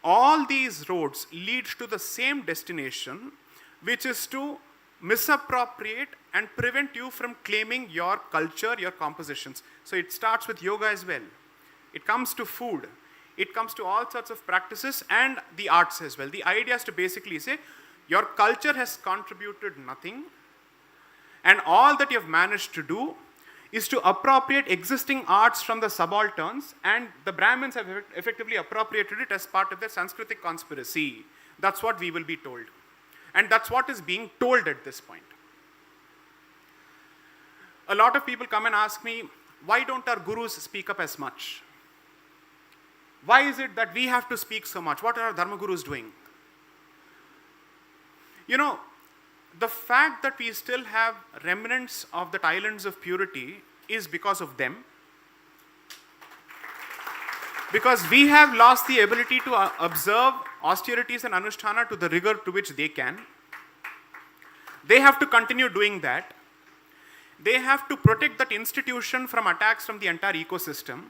all these roads lead to the same destination, which is to misappropriate and prevent you from claiming your culture, your compositions. So it starts with yoga as well. It comes to food. It comes to all sorts of practices and the arts as well. The idea is to basically say, your culture has contributed nothing, and all that you have managed to do is to appropriate existing arts from the subalterns, and the Brahmins have effectively appropriated it as part of their Sanskritic conspiracy. That's what we will be told. And that's what is being told at this point. A lot of people come and ask me, why don't our gurus speak up as much? Why is it that we have to speak so much? What are our Dharma gurus doing? You know, the fact that we still have remnants of the islands of purity is because of them. Because we have lost the ability to observe austerities and anusthana to the rigor to which they can. They have to continue doing that. They have to protect that institution from attacks from the entire ecosystem.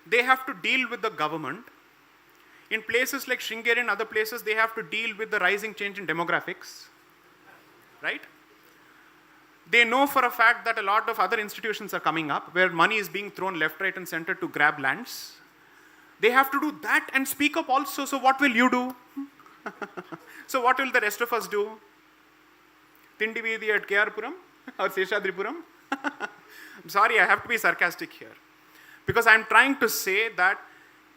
They have to deal with the government. In places like Sringeri and other places, they have to deal with the rising change in demographics. Right? They know for a fact that a lot of other institutions are coming up where money is being thrown left, right, and center to grab lands. They have to do that and speak up also. So what will you do? So what will the rest of us do? Tindi Veedi at KR-Puram or Seshadripuram? I'm sorry, I have to be sarcastic here. Because I'm trying to say that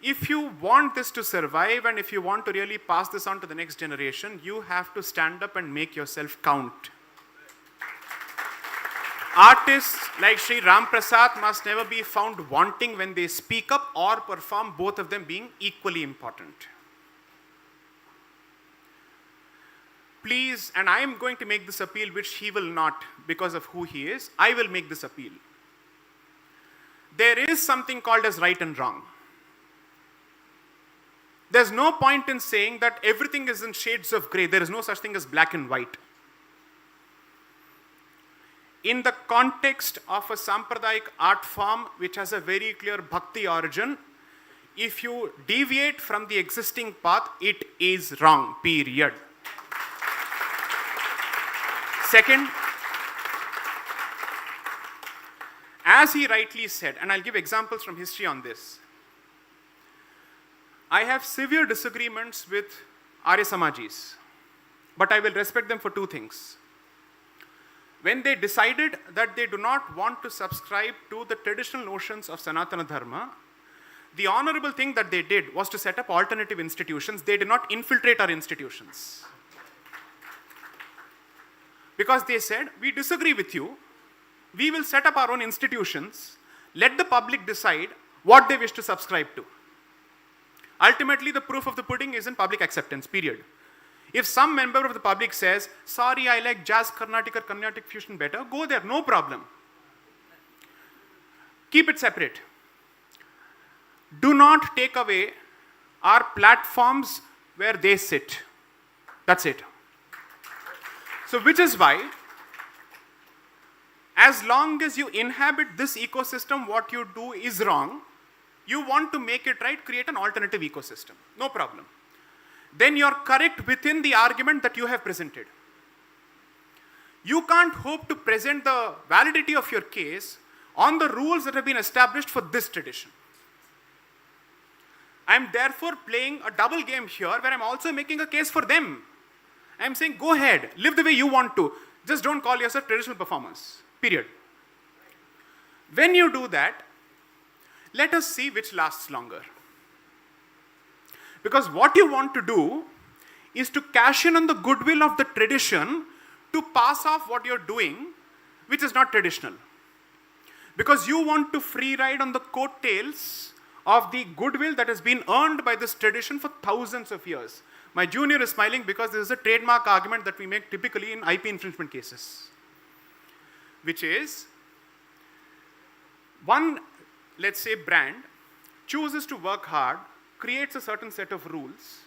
if you want this to survive and if you want to really pass this on to the next generation, you have to stand up and make yourself count. Artists like Sri Ramprasad must never be found wanting when they speak up or perform, both of them being equally important. Please, and I am going to make this appeal, which he will not because of who he is. I will make this appeal. There is something called as right and wrong. There's no point in saying that everything is in shades of grey. There is no such thing as black and white. In the context of a Sampradayik art form which has a very clear Bhakti origin, if you deviate from the existing path, it is wrong, period. Second, as he rightly said, and I'll give examples from history on this, I have severe disagreements with Arya Samajis, but I will respect them for two things. When they decided that they do not want to subscribe to the traditional notions of Sanatana Dharma, the honorable thing that they did was to set up alternative institutions. They did not infiltrate our institutions. Because they said, we disagree with you, we will set up our own institutions, let the public decide what they wish to subscribe to. Ultimately, the proof of the pudding is in public acceptance, period. If some member of the public says, sorry, I like jazz, Carnatic or Carnatic fusion better, go there, no problem. Keep it separate. Do not take away our platforms where they sit. That's it. So which is why, as long as you inhabit this ecosystem, what you do is wrong. You want to make it right, create an alternative ecosystem. No problem. Then you're correct within the argument that you have presented. You can't hope to present the validity of your case on the rules that have been established for this tradition. I'm therefore playing a double game here where I'm also making a case for them. I'm saying, go ahead, live the way you want to. Just don't call yourself traditional performers, period. When you do that, let us see which lasts longer. Because what you want to do is to cash in on the goodwill of the tradition to pass off what you're doing, which is not traditional. Because you want to free ride on the coattails of the goodwill that has been earned by this tradition for thousands of years. My junior is smiling because this is a trademark argument that we make typically in IP infringement cases. Which is, one, let's say, brand chooses to work hard, creates a certain set of rules.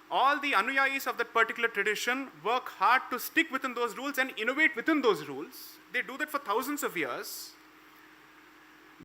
All the anuyayis of that particular tradition work hard to stick within those rules and innovate within those rules. They do that for thousands of years.